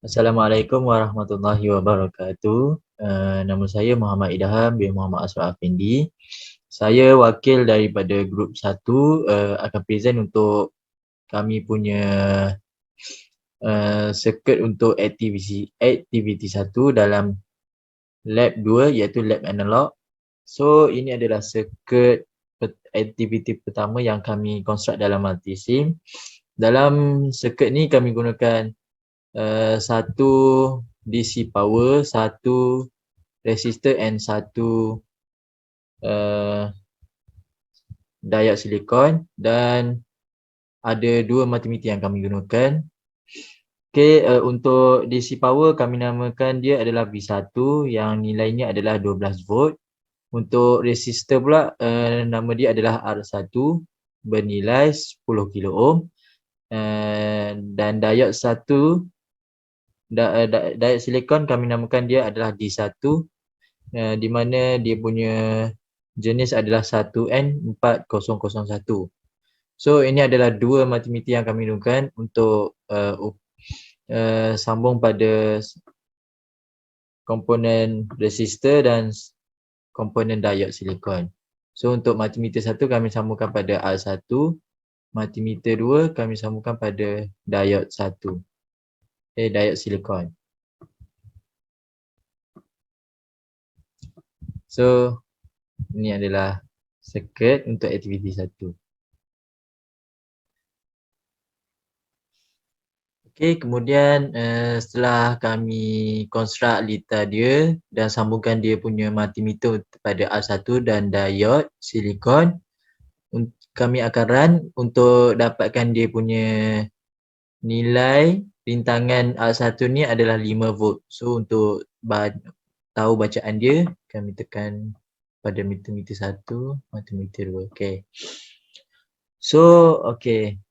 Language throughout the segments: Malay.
Assalamualaikum warahmatullahi wabarakatuh. Nama saya Muhammad Idham bin Muhammad Asraf Afendi. Saya wakil daripada grup 1 akan present untuk kami punya circuit untuk aktiviti 1 dalam lab 2 iaitu lab analog. So ini adalah circuit aktiviti pertama yang kami construct dalam multisim. Dalam circuit ni kami gunakan satu DC power, satu resistor and satu diode silikon dan ada dua multimeter yang kami gunakan. Untuk DC power kami namakan dia adalah V1 yang nilainya adalah 12 volt. Untuk resistor pula nama dia adalah R1 bernilai 10 kilo ohm. Dan diode diode silikon kami namakan dia adalah D1 di mana dia punya jenis adalah 1N4001. So ini adalah dua multimeter yang kami gunakan untuk sambung pada komponen resistor dan komponen diode silikon. So untuk multimeter 1 kami sambungkan pada R1, multimeter 2 kami sambungkan pada diode 1. Diode silikon. So ini adalah circuit untuk aktiviti 1. Kemudian setelah kami construct litar dia dan sambungkan dia punya multimeter pada R1 dan diode silikon, kami akan run untuk dapatkan dia punya nilai rintangan R1 ni adalah 5 volt. So untuk tahu bacaan dia, kami tekan pada multimeter 1, multimeter 2. So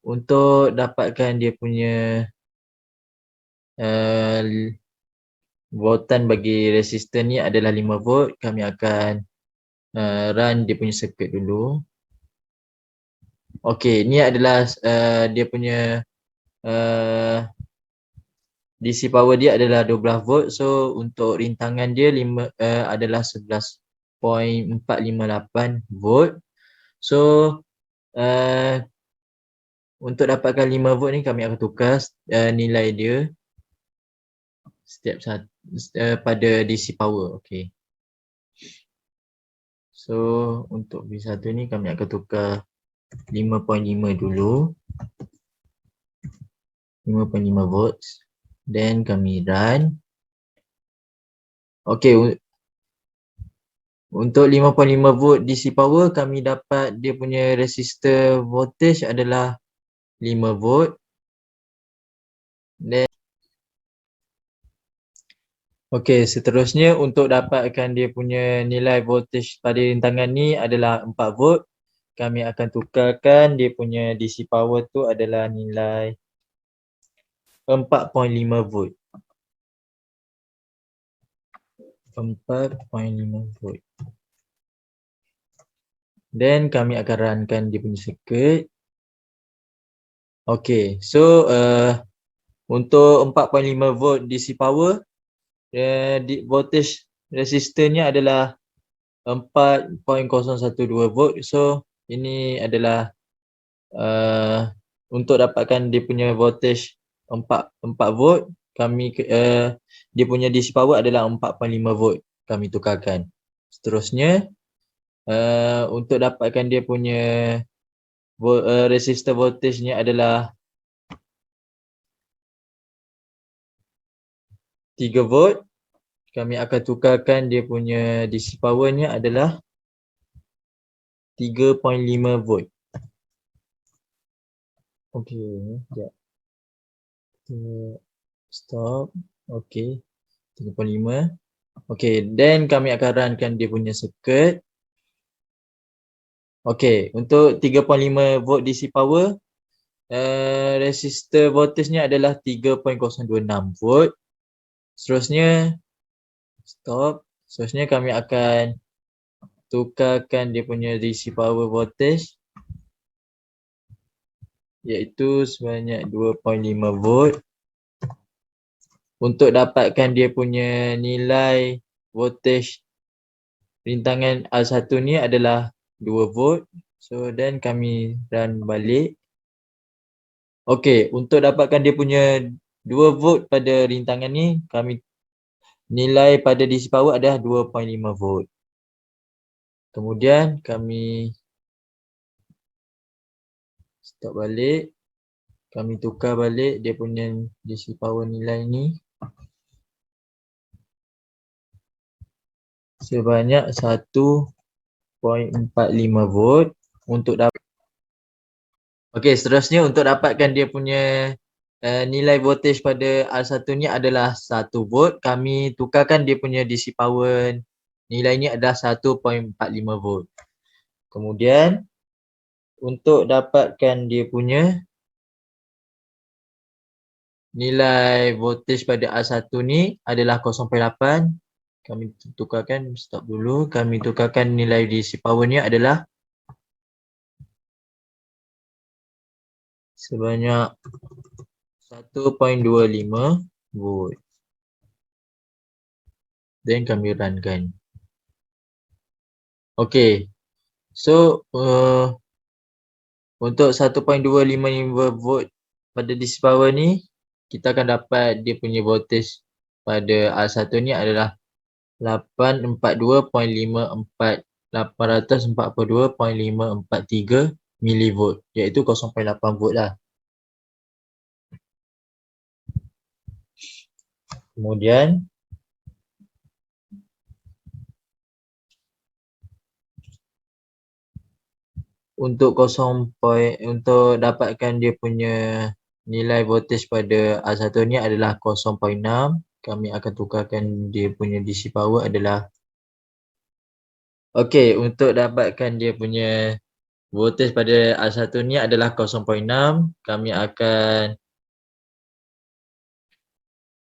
untuk dapatkan dia punya voltan bagi resistor ni adalah 5 volt. Kami akan run dia punya circuit dulu. Ni adalah dia punya DC power dia adalah 12 volt. So untuk rintangan dia adalah 11.458 volt. So untuk dapatkan 5 volt ni kami akan tukar nilai dia setiap pada DC power. So untuk V1 ni kami akan tukar 5.5 dulu. 5.5 volts. Then kami run. Untuk 5.5 volt DC power kami dapat dia punya resistor voltage adalah 5 volt. Then seterusnya untuk dapatkan dia punya nilai voltage pada rintangan ni adalah 4 volt. Kami akan tukarkan dia punya DC power tu adalah nilai 4.5 volt. 4.5 volt. Then kami akan runkan dia punya circuit. So untuk 4.5 volt DC power, voltage resistornya adalah 4.012 volt. So ini adalah untuk dapatkan dia punya voltage 4 volt, kami dia punya DC power adalah 4.5 volt. Kami tukarkan. Seterusnya untuk dapatkan dia punya resistor voltage-nya adalah 3 volt. Kami akan tukarkan dia punya DC power-nya adalah 3.5 volt. Sekejap. Stop. 3.5. Then kami akan runkan dia punya circuit. Untuk 3.5 volt DC power, resistor voltage-nya adalah 3.026 volt. Seterusnya kami akan tukarkan dia punya DC power voltage iaitu sebanyak 2.5 volt. untuk dapatkan dia punya nilai voltage rintangan R1 ni adalah 2 volt. So then kami run balik. Okey, untuk dapatkan dia punya 2 volt pada rintangan ni, kami nilai pada DC power adalah 2.5 volt. Kemudian kami stop balik. Kami tukar balik dia punya DC power nilai ni sebanyak 1.45 volt untuk dapat. Okey, seterusnya untuk dapatkan dia punya nilai voltage pada R1 ni adalah 1 volt. Kami tukarkan dia punya DC power nilai ni adalah 1.45 volt. Kemudian untuk dapatkan dia punya nilai voltage pada R1 ni adalah 0.8. Kami tukarkan, stop dulu. Kami tukarkan nilai DC power ni adalah sebanyak 1.25 volt. Dan kami runkan. Okey. So untuk 1.255 volt pada DC power ni, kita akan dapat dia punya voltage pada R1 ni adalah 842.543 milivolt, iaitu 0.8 volt lah. Kemudian untuk untuk dapatkan dia punya nilai voltage pada R1 ni adalah 0.6. Kami akan tukarkan dia punya DC power adalah, okey, untuk dapatkan dia punya voltage pada R1 ni adalah 0.6. Kami akan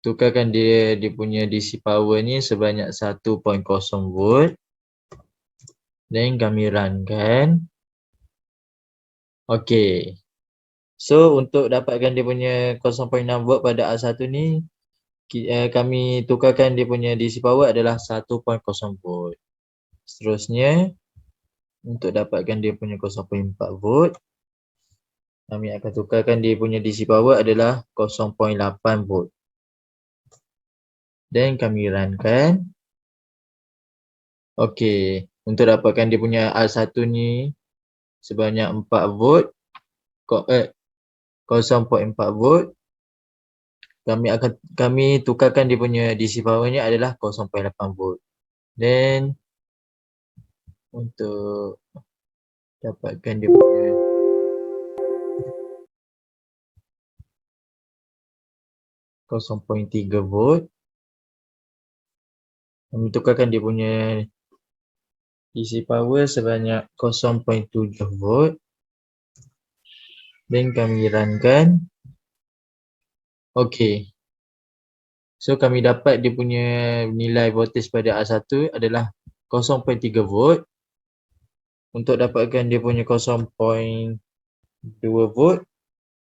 tukarkan dia punya DC power ni sebanyak 1.0 volt. Dan kami runkan. Okey. So untuk dapatkan dia punya 0.6 volt pada R1 ni, kami tukarkan dia punya DC power adalah 1.0 volt. Seterusnya untuk dapatkan dia punya 0.4 volt, kami akan tukarkan dia punya DC power adalah 0.8 volt. Dan kami runkan. Okey, untuk dapatkan dia punya R1 ni sebanyak 4 volt, 0.4 volt. Kami tukarkan dia punya DC power ni adalah 0.8 volt. Dan untuk dapatkan dia punya .3 volt, kami tukarkan dia punya DC power sebanyak 0.7 volt. Dan kami runkan. Okey. So kami dapat dia punya nilai voltage pada R1 adalah 0.3 volt. Untuk dapatkan dia punya 0.2 volt,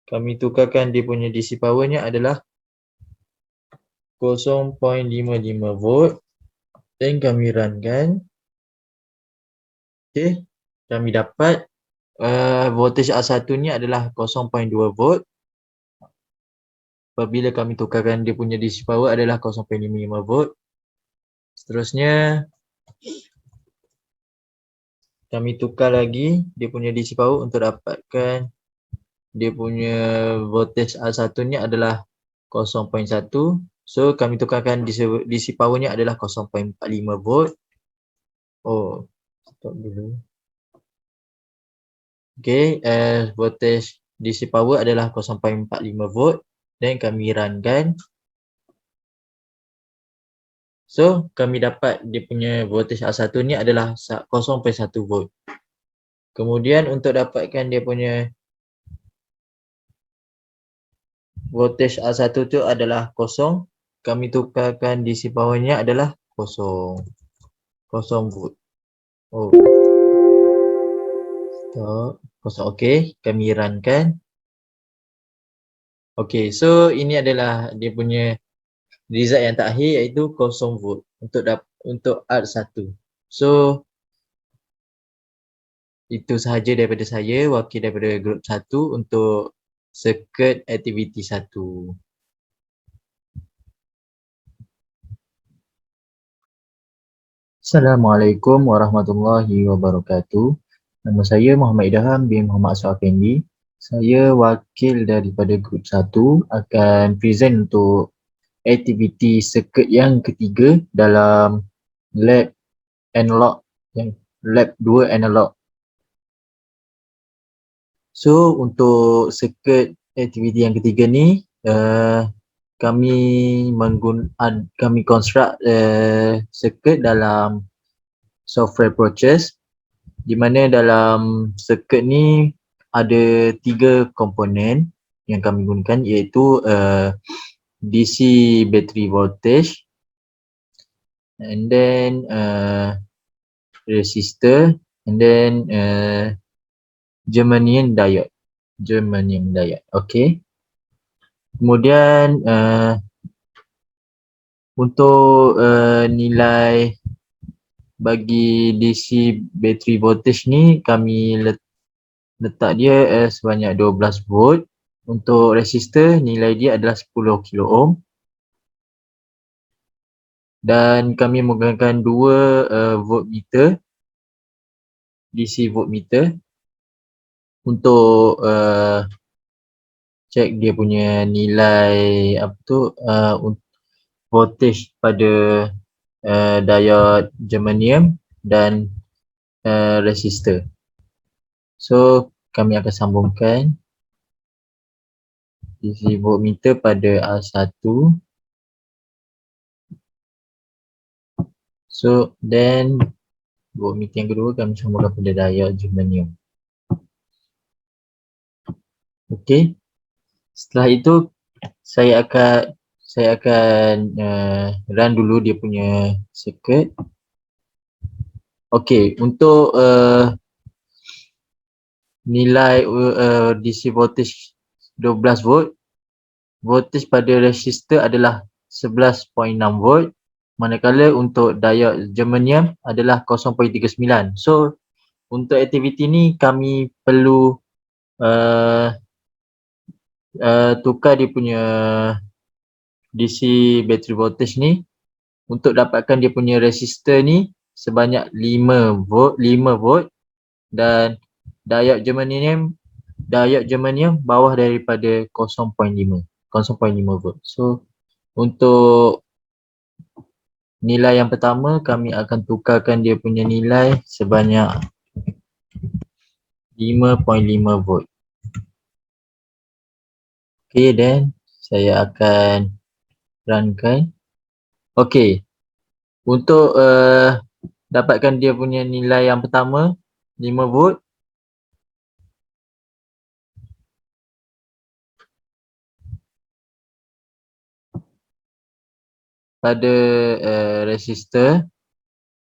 kami tukarkan dia punya DC powernya adalah 0.55 volt. Dan kami runkan. Okey, kami dapat voltage R1 ni adalah 0.2 volt. Apabila kami tukarkan dia punya DC power adalah 0.55 volt. Seterusnya kami tukar lagi dia punya DC power untuk dapatkan dia punya voltage R1 ni adalah 0.1. So kami tukarkan DC power nya adalah 0.45 volt. Oh, stop dulu. Okey, voltage DC power adalah 0.45 volt. Dan kami runkan. So kami dapat dia punya voltage R1 ni adalah 0.1 volt. Kemudian untuk dapatkan dia punya voltage R1 tu adalah 0, kami tukarkan DC power nya adalah 0 volt. Oh, stop. 0. Okey, kami runkan. Okey, so ini adalah dia punya result yang terakhir iaitu 0 volt untuk ART1. So itu sahaja daripada saya, wakil daripada grup 1 untuk circuit activity 1. Assalamualaikum warahmatullahi wabarakatuh. Nama saya Muhammad Idham bin Muhammad Asraf Effendi. Saya wakil daripada grup 1 akan present untuk aktiviti circuit yang ketiga dalam lab analog, yang lab 2 analog. So untuk circuit aktiviti yang ketiga ni kami construct circuit dalam software Process, di mana dalam circuit ni ada 3 komponen yang kami gunakan, iaitu DC battery voltage, and then resistor, and then germanium diode. Okay. Kemudian untuk nilai bagi DC battery voltage ni kami letak dia sebanyak 12 volt. Untuk resistor nilai dia adalah 10 kilo ohm. Dan kami menggunakan 2 voltmeter, DC voltmeter, untuk cek dia punya nilai voltage pada diode germanium dan resistor. So kami akan sambungkan DC voltmeter pada R1. So then voltmeter yang kedua kami sambungkan pada diode germanium. Okay. Setelah itu saya akan run dulu dia punya circuit. Okay, untuk nilai DC voltage 12 volt, voltage pada resistor adalah 11.6 volt, manakala untuk diode germanium adalah 0.39. So untuk aktiviti ni kami perlu tukar dia punya DC battery voltage ni untuk dapatkan dia punya resistor ni sebanyak 5 volt dan diode germanium bawah daripada 0.5 volt. So untuk nilai yang pertama kami akan tukarkan dia punya nilai sebanyak 5.5 volt. Okay, then saya akan runkan. Okay, untuk dapatkan dia punya nilai yang pertama 5 volt, pada resistor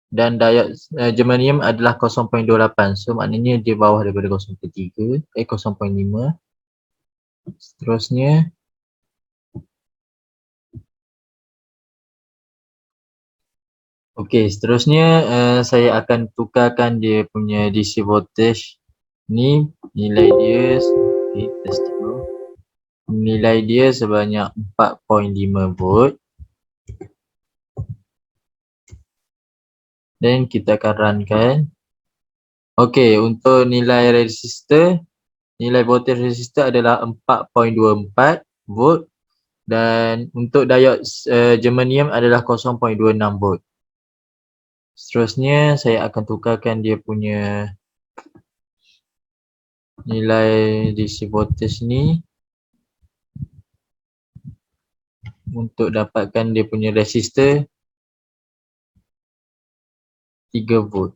dan diode germanium adalah 0.28. So maknanya dia bawah daripada 0.5. Seterusnya saya akan tukarkan dia punya DC voltage ni, nilai dia nilai dia sebanyak 4.5 volt. Dan kita akan runkan. Okay, untuk nilai resistor, nilai voltage resistor adalah 4.24 volt dan untuk diode germanium adalah 0.26 volt. Seterusnya saya akan tukarkan dia punya nilai DC voltage ni untuk dapatkan dia punya resistor 3 volt.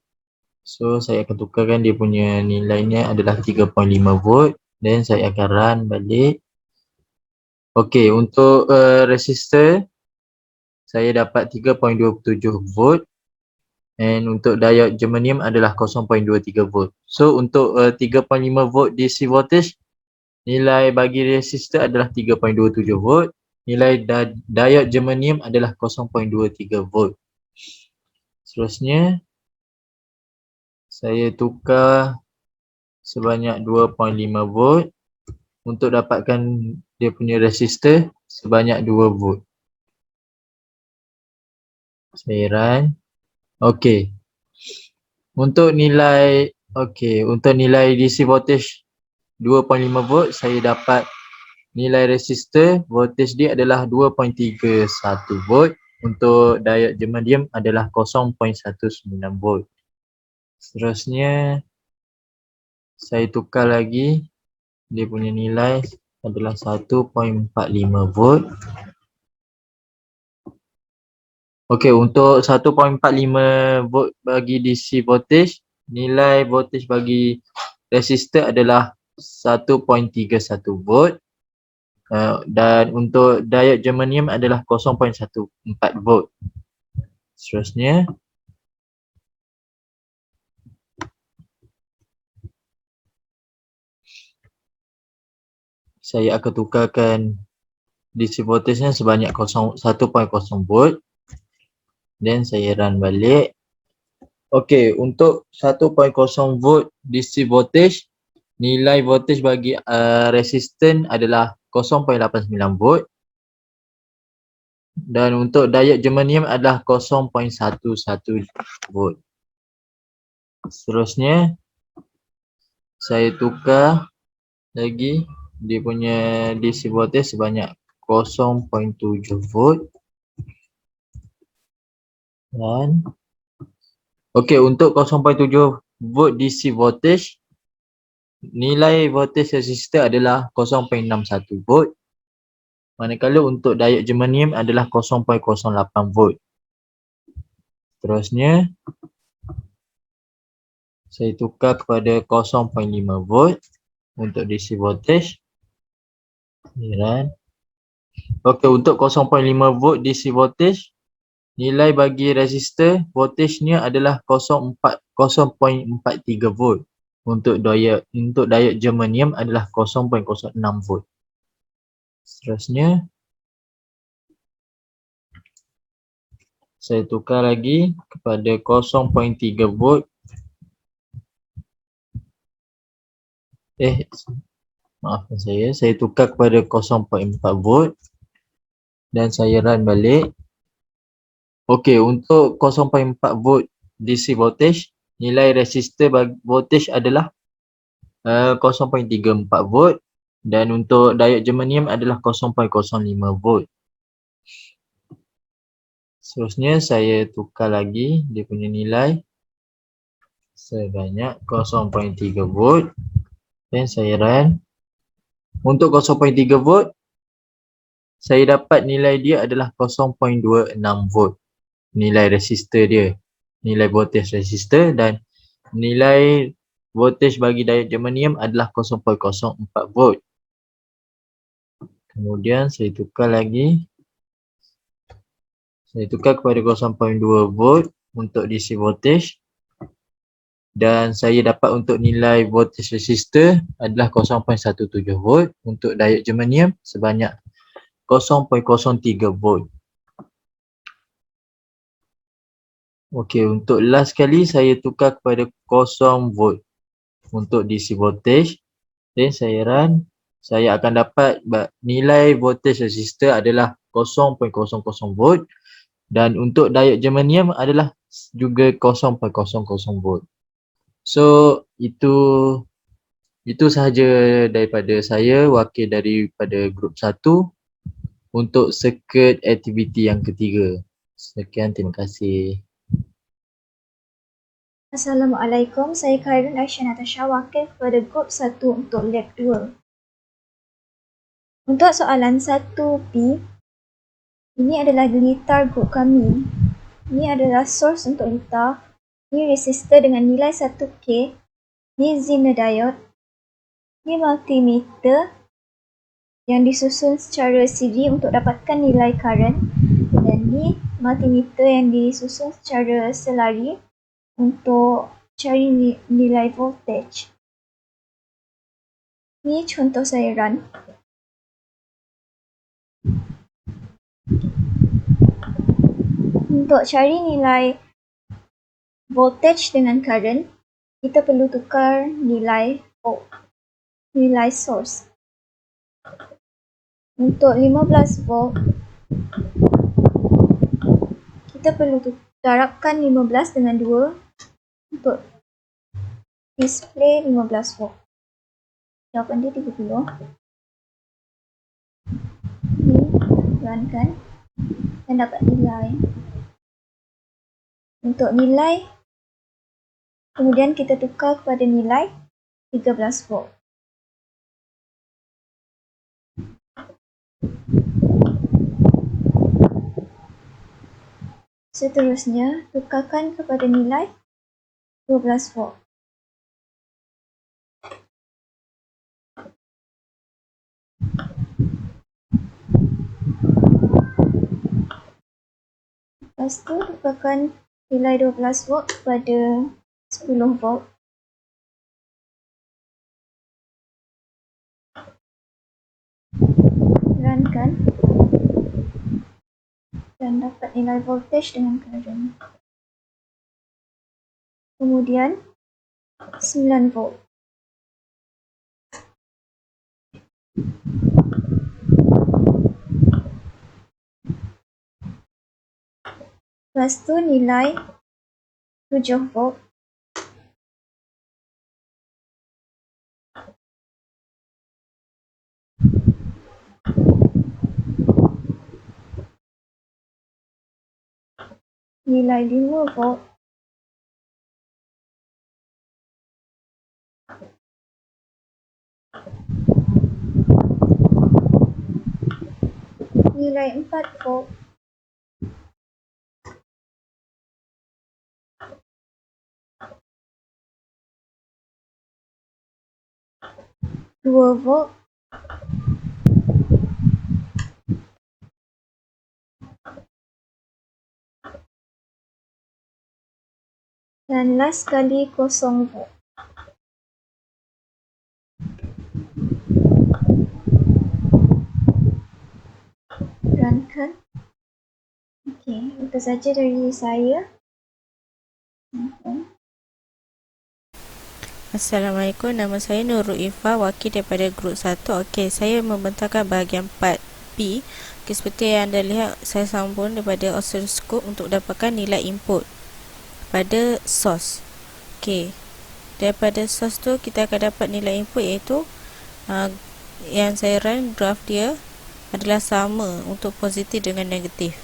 So saya akan tukarkan dia punya nilainya adalah 3.5 volt dan saya akan run balik. Okay, untuk resistor saya dapat 3.27 volt dan untuk diode germanium adalah 0.23 volt. So untuk 3.5 volt DC voltage, nilai bagi resistor adalah 3.27 volt nilai diode germanium adalah 0.23 volt. Seterusnya, saya tukar sebanyak 2.5 volt untuk dapatkan dia punya resistor sebanyak 2 volt. Saya run. Okey. Untuk nilai DC voltage 2.5 volt, saya dapat nilai resistor voltage dia adalah 2.31 volt. Untuk diode germanium adalah 0.19 volt. Seterusnya, saya tukar lagi, dia punya nilai adalah 1.45 volt. Okey, untuk 1.45 volt bagi DC voltage, nilai voltage bagi resistor adalah 1.31 volt. Dan untuk diode germanium adalah 0.14 volt. Seterusnya, saya akan tukarkan DC voltage-nya sebanyak 1.0 volt dan saya run balik. Okey, untuk 1.0 volt DC voltage, nilai voltage bagi resistor adalah 0.89 volt. Dan untuk diode germanium adalah 0.11 volt. Seterusnya, saya tukar lagi dia punya DC voltage sebanyak 0.7 volt. Dan okey, untuk 0.7 volt DC voltage, nilai voltage resistor adalah 0.61 volt. Manakala untuk diode germanium adalah 0.08 volt. Seterusnya, saya tukar kepada 0.5 volt untuk DC voltage. Dan okey, untuk 0.5 volt DC voltage, nilai bagi resistor voltage-nya adalah 0.43 volt. Untuk diode germanium adalah 0.06 volt. Seterusnya, saya tukar lagi kepada 0.3 volt. Maafkan saya tukar kepada 0.4 volt dan saya run balik. Okey, untuk 0.4 volt DC voltage, nilai resistor voltage adalah 0.34 volt dan untuk diode germanium adalah 0.05 volt. Seterusnya, saya tukar lagi dia punya nilai sebanyak 0.3 volt dan saya run. Untuk 0.3 volt, saya dapat nilai dia adalah 0.26 volt. Nilai resistor dia, nilai voltage resistor, dan nilai voltage bagi diode germanium adalah 0.04 volt. Kemudian saya tukar lagi. Saya tukar kepada 0.2 volt untuk DC voltage. Dan saya dapat untuk nilai voltage resistor adalah 0.17 volt. Untuk diode germanium sebanyak 0.03 volt. Okey, untuk last kali saya tukar kepada 0 volt untuk DC voltage. Dan saya run. Saya akan dapat nilai voltage resistor adalah 0.00 volt. Dan untuk diode germanium adalah juga 0.00 volt. So, itu sahaja daripada saya, wakil daripada grup 1 untuk circuit aktiviti yang ketiga. Sekian, terima kasih. Assalamualaikum, saya Khairun Aisyah Natasha, wakil kepada grup 1 untuk lab 2. Untuk soalan 1B, ini adalah litar grup kami. Ini adalah source untuk litar. Ini resistor dengan nilai 1K. Ini Zener diode. Ini multimeter yang disusun secara CD untuk dapatkan nilai current. Dan ini multimeter yang disusun secara selari untuk cari nilai voltage. Ini contoh saya run. Untuk cari nilai voltage dengan current, kita perlu tukar nilai source. Untuk 15 volt, kita perlu darabkan 15 dengan 2 untuk display 15 volt. Jawapan dia 30. Runkan dan dapat nilai. Untuk nilai, kemudian kita tukar kepada nilai 13 volt. Seterusnya, tukarkan kepada nilai 12 volt. Lepas tu, tukarkan nilai 12 volt kepada 10 volt. Runkan dan dapat nilai voltage dengan current. Kemudian 9 volt. Lepas tu nilai 7 volt. Nilai 5 volt. Nilai 4 volt. Dua volt. Dan last kali 0 volt. Runkan. Okey, itu saja dari saya. Assalamualaikum, nama saya Nurul Ifa, wakil daripada grup 1. Okey, saya membentangkan bahagian part B. Okey, seperti yang anda lihat, saya sambung daripada oscilloscope untuk dapatkan nilai input pada source. Okey, daripada source tu kita akan dapat nilai input iaitu yang saya run graf dia adalah sama untuk positif dengan negatif.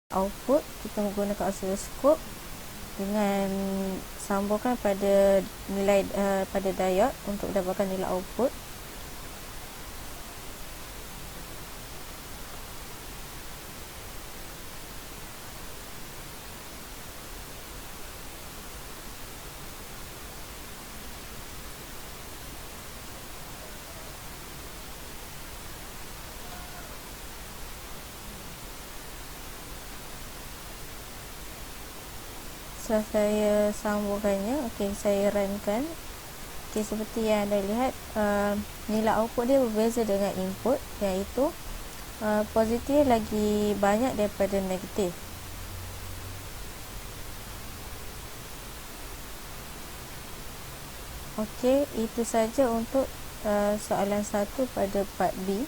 Output kita menggunakan oscilloscope dengan sambungkan pada nilai pada diode untuk dapatkan nilai output. Setelah saya sambungkannya, okey, saya runkan. Okey, seperti yang anda lihat, nilai output dia berbeza dengan input, iaitu positif lagi banyak daripada negatif. Okey, itu saja untuk soalan 1 pada part B.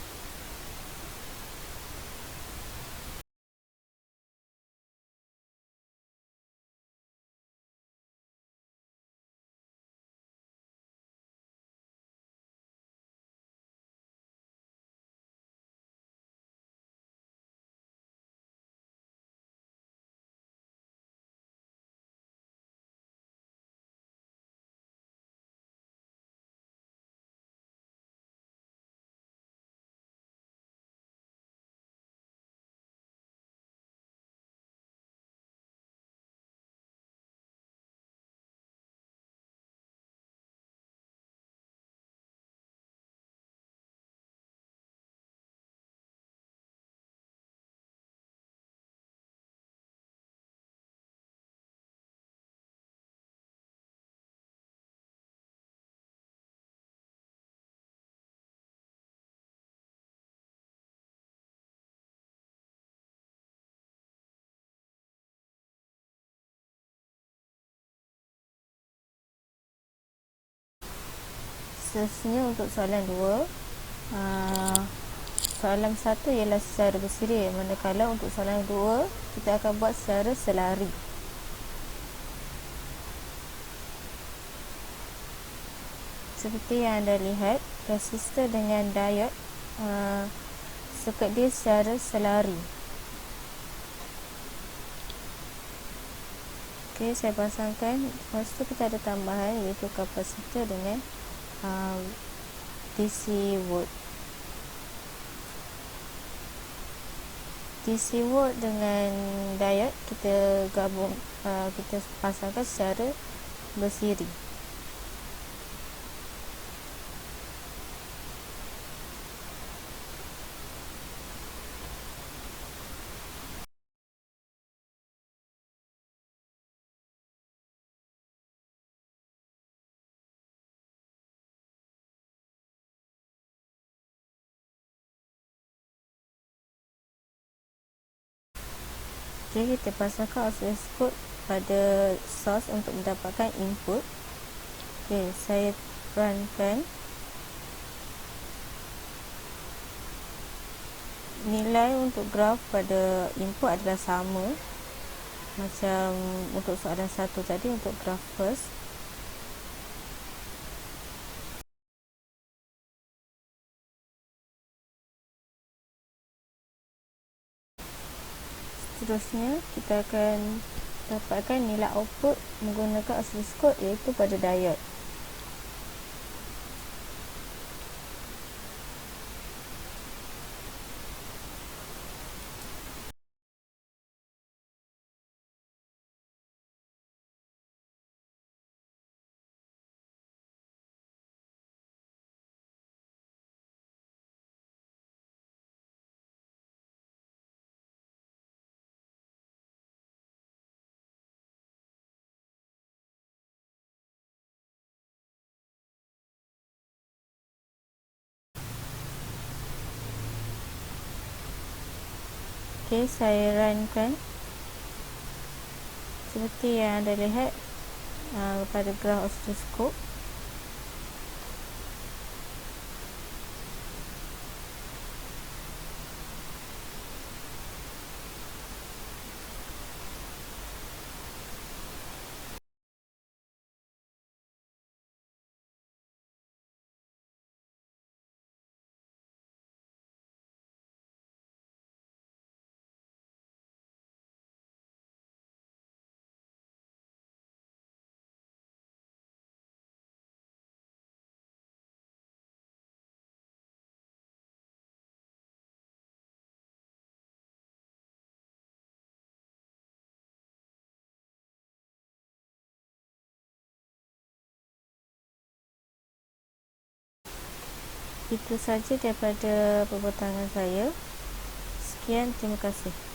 Seterusnya untuk soalan 2, soalan 1 ialah secara bersiri, manakala untuk soalan 2 kita akan buat secara selari. Seperti yang anda lihat, resistor dengan diode circuit dia secara selari. Okey, saya pasangkan. Lepas tu kita ada tambahan iaitu kapasitor dengan DC volt. DC volt dengan diode kita gabung, kita pasangkan secara bersiri. Jadi kita pasangkan oscilloscope pada source untuk mendapatkan input. Okey, saya runkan. Nilai untuk graf pada input adalah sama macam untuk soalan 1 tadi untuk graf first. Seterusnya kita akan dapatkan nilai output menggunakan oscilloscope iaitu pada diode. Okey, saya runkan. Seperti yang anda lihat pada graf oscilloscope. Itu saja daripada perbuatangan saya. Sekian, terima kasih.